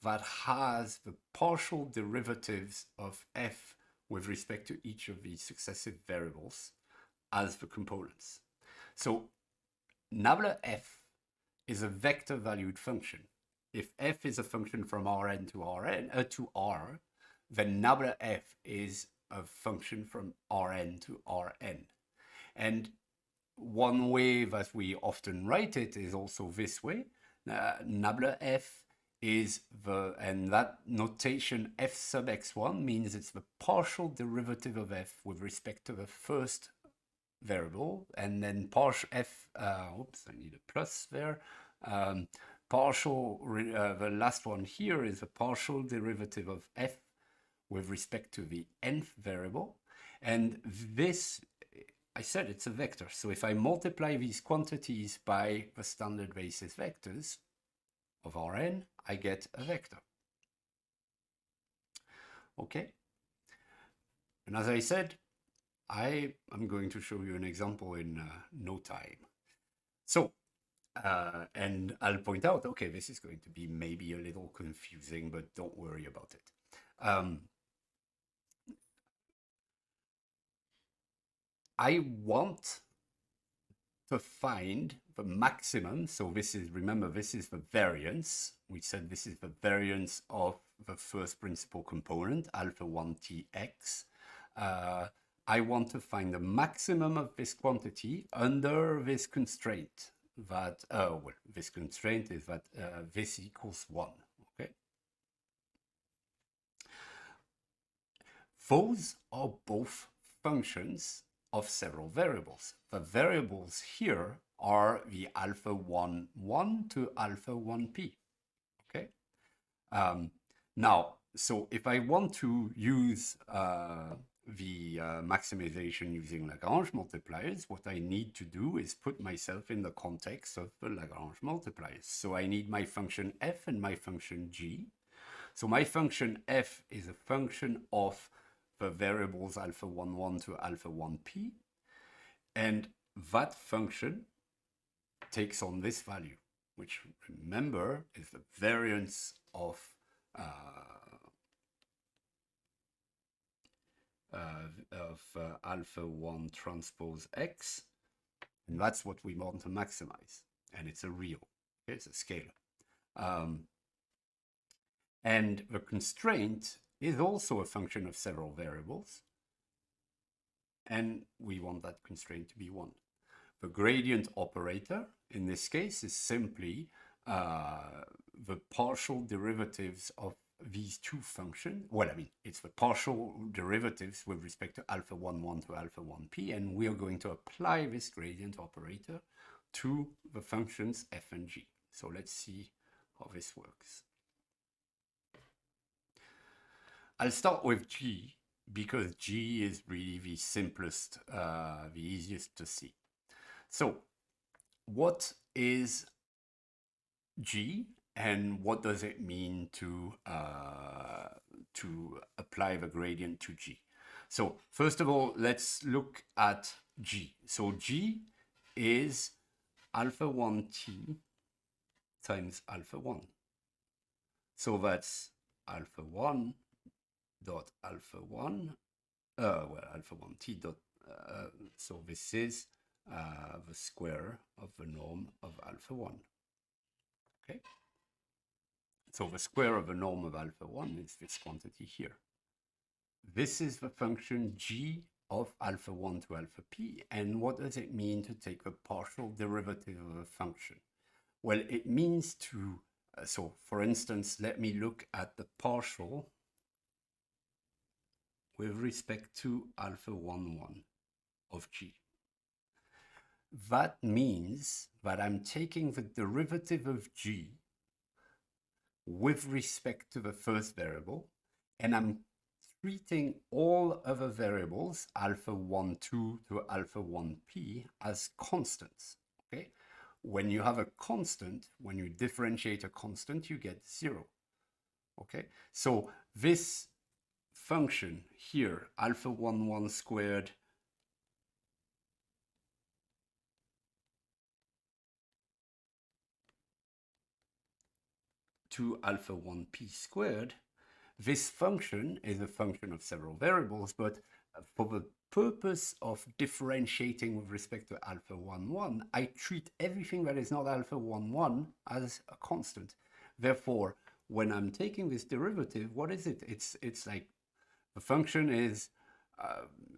that has the partial derivatives of f with respect to each of these successive variables as the components. So nabla f is a vector valued function. If f is a function from Rn to R, then nabla f is a function from Rn to Rn. And one way that we often write it is also this way. Nabla f is and that notation f sub x1 means it's the partial derivative of f with respect to the first variable, and then partial f, oops, I need a plus there. The last one here is the partial derivative of f with respect to the nth variable. And this, I said it's a vector. So if I multiply these quantities by the standard basis vectors of Rn, I get a vector. Okay? And as I said, I am going to show you an example in no time. So, and I'll point out, okay, this is going to be maybe a little confusing, but don't worry about it. I want to find the maximum. So this is, remember, this is the variance. We said this is the variance of the first principal component, alpha 1 tx. I want to find the maximum of this quantity under this constraint that, well, this constraint is that this equals 1, okay? Those are both functions of several variables. The variables here are the alpha 1, 1 to alpha 1p, okay? Now, so if I want to use the maximization using Lagrange multipliers, what I need to do is put myself in the context of the Lagrange multipliers. So I need my function f and my function g. So my function f is a function of the variables alpha 1, 1 to alpha 1p. And that function takes on this value, which, remember, is the variance of alpha 1 transpose x, and that's what we want to maximize. And it's a real, okay? It's a scalar. And the constraint is also a function of several variables, and we want that constraint to be 1. The gradient operator in this case is simply the partial derivatives of these two functions. Well, I mean, it's the partial derivatives with respect to alpha 1, 1 to alpha 1p, and we are going to apply this gradient operator to the functions f and g. So let's see how this works. I'll start with g, because g is really the simplest, the easiest to see. So what is g, and what does it mean to apply the gradient to g? So first of all, let's look at g. So g is alpha 1t times alpha 1. So that's alpha 1 dot alpha 1, well, alpha 1t dot So this is the square of the norm of alpha 1. Okay? So the square of the norm of alpha 1 is this quantity here. This is the function g of alpha 1 to alpha p. And what does it mean to take the partial derivative of a function? Well, it means to, so for instance, let me look at the partial with respect to alpha 1, 1 of g. That means that I'm taking the derivative of g with respect to the first variable, and I'm treating all other variables, alpha 1, 2 to alpha 1p, as constants. Okay? When you have a constant, when you differentiate a constant, you get 0. Okay? So this function here, alpha 1, 1 squared to alpha 1p squared, this function is a function of several variables, but for the purpose of differentiating with respect to alpha 1, 1, I treat everything that is not alpha 1, 1 as a constant. Therefore, when I'm taking this derivative, what is it? It's like the function is,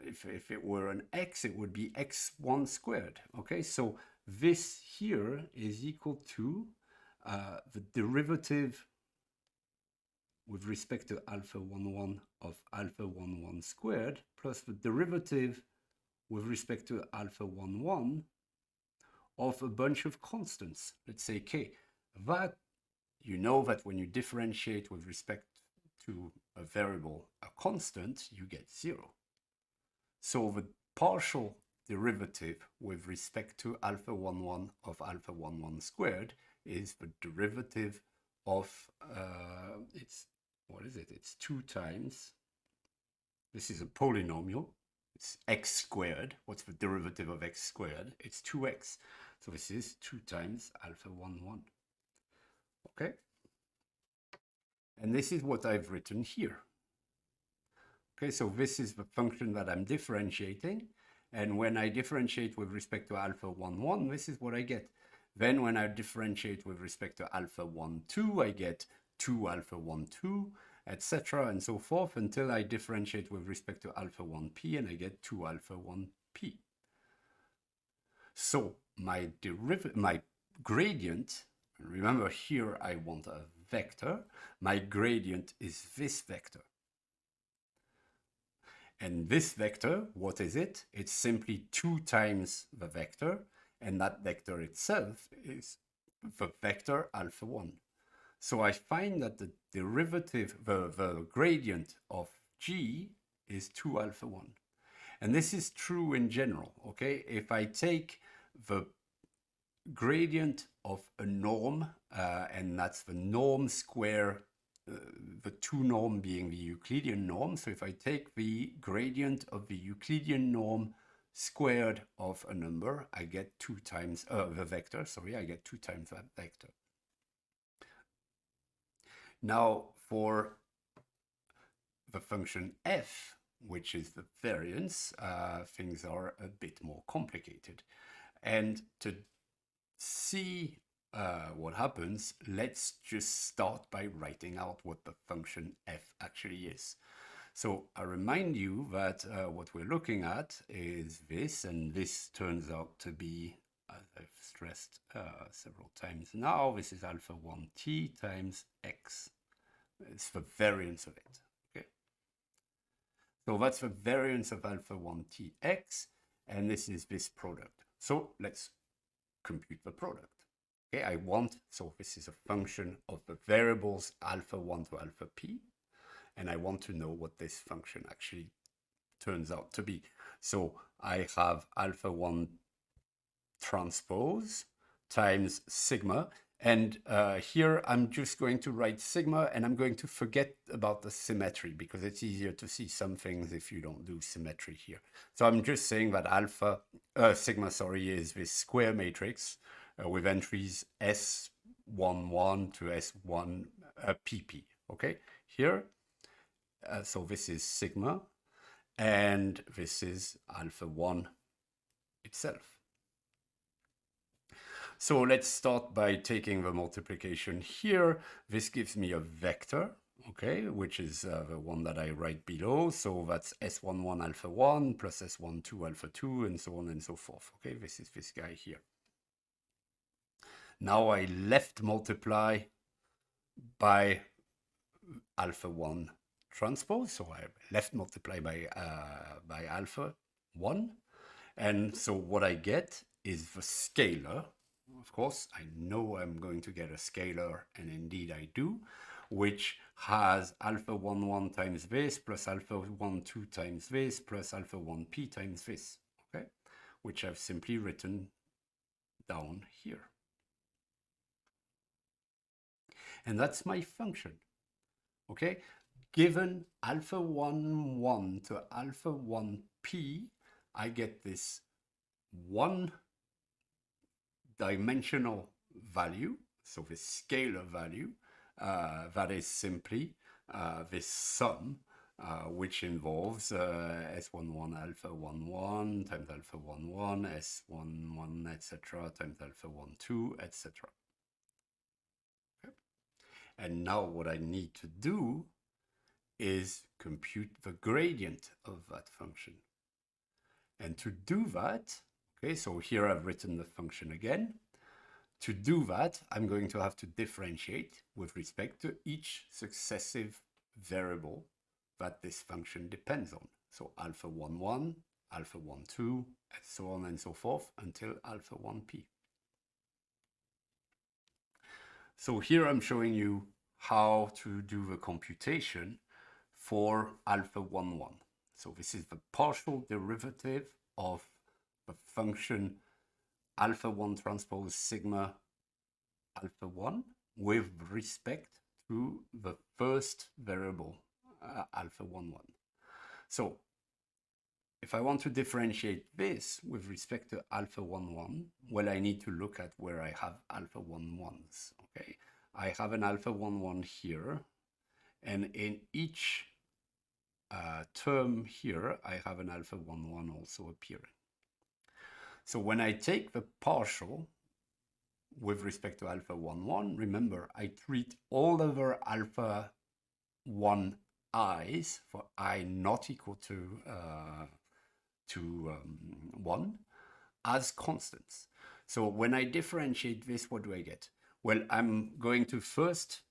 if it were an x, it would be x1 squared. Okay, so this here is equal to the derivative with respect to alpha 1, 1 of alpha 1, 1 squared plus the derivative with respect to alpha 1, 1 of a bunch of constants, let's say k. That, you know that when you differentiate with respect to a variable, a constant, you get 0. So the partial derivative with respect to alpha 1, 1 of alpha 1, 1 squared is the derivative of, what is it? It's 2 times, this is a polynomial, it's x squared. What's the derivative of x squared? It's 2x. So this is 2 times alpha 1, 1. Okay? And this is what I've written here. Okay, so this is the function that I'm differentiating. And when I differentiate with respect to alpha 1, 1, this is what I get. Then when I differentiate with respect to alpha 1, 2, I get 2 alpha 1, 2, etc. and so forth until I differentiate with respect to alpha 1p and I get 2 alpha 1p. So my gradient, remember here I want a vector, my gradient is this vector. And this vector, what is it? It's simply 2 times the vector, and that vector itself is the vector alpha 1. So I find that the derivative, the gradient of g is 2 alpha 1. And this is true in general, okay? If I take the gradient of a norm, and that's the norm square, the 2 norm being the Euclidean norm. So if I take the gradient of the Euclidean norm squared of a number, I get 2 times the vector, sorry, I get 2 times that vector. Now for the function f, which is the variance, things are a bit more complicated. And to see what happens, let's just start by writing out what the function f actually is. So I remind you that what we're looking at is this, and this turns out to be, as I've stressed several times now, this is alpha 1t times x. It's the variance of it, okay? So that's the variance of alpha 1t x, and this is this product. So let's compute the product. Okay, I want, so this is a function of the variables alpha 1 to alpha p, and I want to know what this function actually turns out to be. So I have alpha 1 transpose times sigma, and here I'm just going to write sigma, and I'm going to forget about the symmetry because it's easier to see some things if you don't do symmetry here. So I'm just saying that sigma, sorry, is this square matrix with entries S11 to S1 pp. Okay, here, so this is sigma, and this is alpha 1 itself. So let's start by taking the multiplication here. This gives me a vector, okay, which is the one that I write below. So that's S11 alpha 1 plus S12 alpha 2 and so on and so forth. Okay, this is this guy here. Now I left multiply by alpha 1 transpose. So I left multiply by alpha 1. And so what I get is the scalar. Of course, I know I'm going to get a scalar, and indeed I do, which has alpha 1 1 times this plus alpha 1 2 times this plus alpha 1 p times this, okay, which I've simply written down here. And that's my function, okay? Given alpha 1 1 to alpha 1 p, I get this one dimensional value, so the scalar value, that is simply this sum, which involves S11 alpha 1 1 times alpha 1 1, S1 1, etc., times alpha 1 2, etc. Okay. And now what I need to do is compute the gradient of that function. And to do that, okay, so here I've written the function again. To do that, I'm going to have to differentiate with respect to each successive variable that this function depends on. So alpha 1 1, alpha 1 2, and so on and so forth until alpha 1 p. So here I'm showing you how to do the computation for alpha 1 1. So this is the partial derivative of the function alpha 1 transpose sigma alpha 1 with respect to the first variable alpha 1 1. So if I want to differentiate this with respect to alpha 1 1, well, I need to look at where I have alpha 1 1s. Okay, I have an alpha 1 1 here, and in each term here, I have an alpha 1 1 also appearing. So when I take the partial with respect to alpha 1 1, remember, I treat all over alpha 1 i's for I not equal to 1 as constants. So when I differentiate this, what do I get? Well, I'm going to first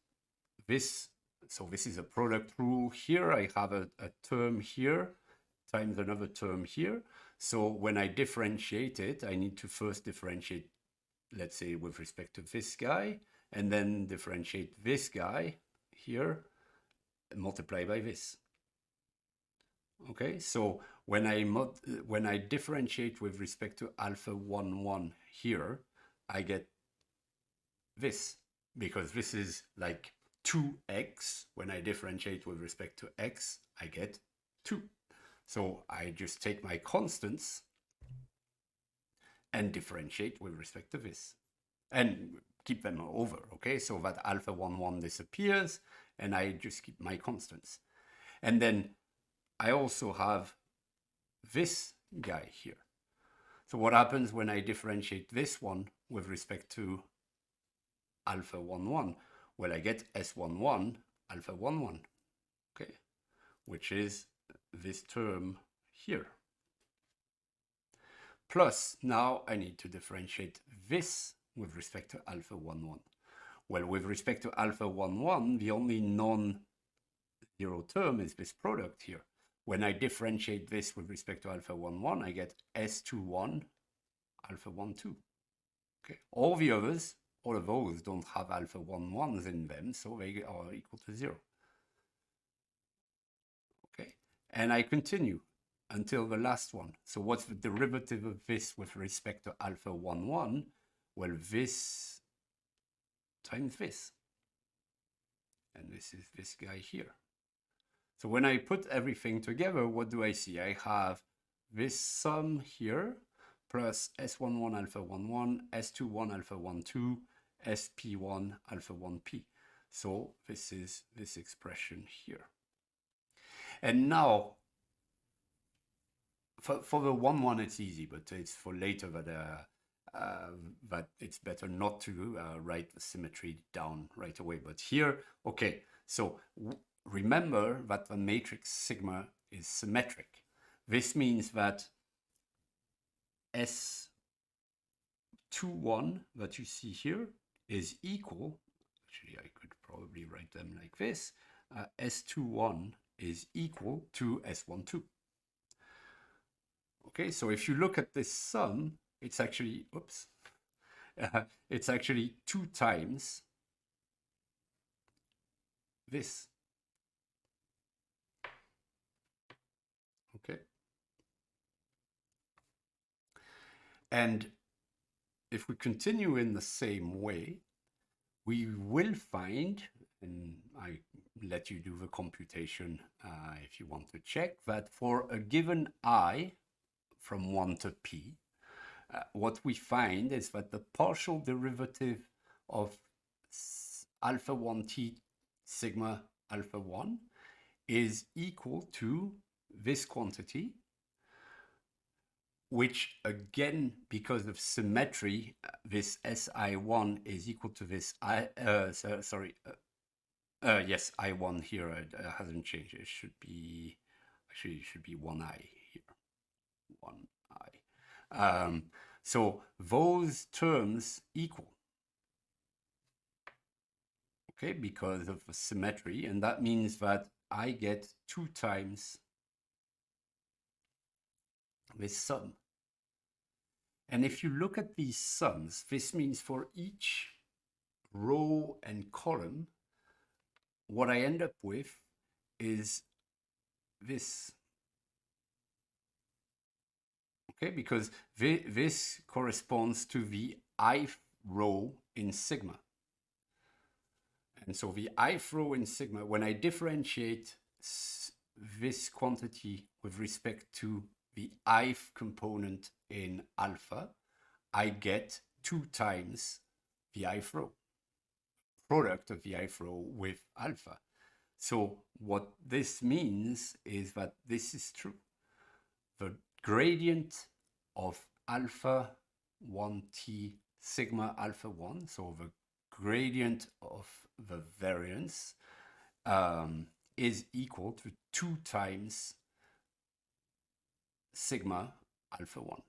this. So this is a product rule here. I have a term here times another term here. So when I differentiate it, I need to first differentiate, let's say, with respect to this guy, and then differentiate this guy here and multiply by this. Okay, so when I differentiate with respect to alpha 1 1 here, I get this, because this is like 2x. When I differentiate with respect to x, I get 2. So I just take my constants and differentiate with respect to this and keep them over, okay? So that alpha 1 1 disappears and I just keep my constants. And then I also have this guy here. So what happens when I differentiate this one with respect to alpha 1 1? Well, I get S11 alpha 1 1, okay, which is this term here. Plus, now I need to differentiate this with respect to alpha 1 1. Well, with respect to alpha 1 1, the only non-zero term is this product here. When I differentiate this with respect to alpha 1 1, I get S21 alpha 1 2. Okay, all the others, all of those don't have alpha 1 1s in them, so they are equal to 0. Okay, and I continue until the last one. So what's the derivative of this with respect to alpha 1 1? Well, this times this. And this is this guy here. So when I put everything together, what do I see? I have this sum here plus S11 alpha 1 1, S21 alpha 1 2, SP1 alpha 1 p. So this is this expression here. And now For the 1 it's easy, but it's for later that it's better not to write the symmetry down right away. But here, okay, so remember that the matrix sigma is symmetric. This means that S21 that you see here is equal, actually I could probably write them like this, S21 is equal to S12. Okay, so if you look at this sum, it's actually, oops, it's actually 2 times this. Okay. And if we continue in the same way, we will find, and I let you do the computation if you want to check, that for a given I from 1 to p, what we find is that the partial derivative of alpha 1t sigma alpha 1 is equal to this quantity, which again, because of symmetry, this SI1 is equal to this yes, I1 here hasn't changed. It should be, actually it should be 1I here, 1I. So those terms equal, okay, because of the symmetry, and that means that I get 2 times this sum. And if you look at these sums, this means for each row and column, what I end up with is this. Okay, because this corresponds to the ith row in sigma. And so the ith row in sigma, when I differentiate this quantity with respect to the ith component in alpha, I get 2 times the ith row, product of the ith row with alpha. So what this means is that this is true. The gradient of alpha 1t sigma alpha 1, so the gradient of the variance is equal to 2 times sigma alpha 1.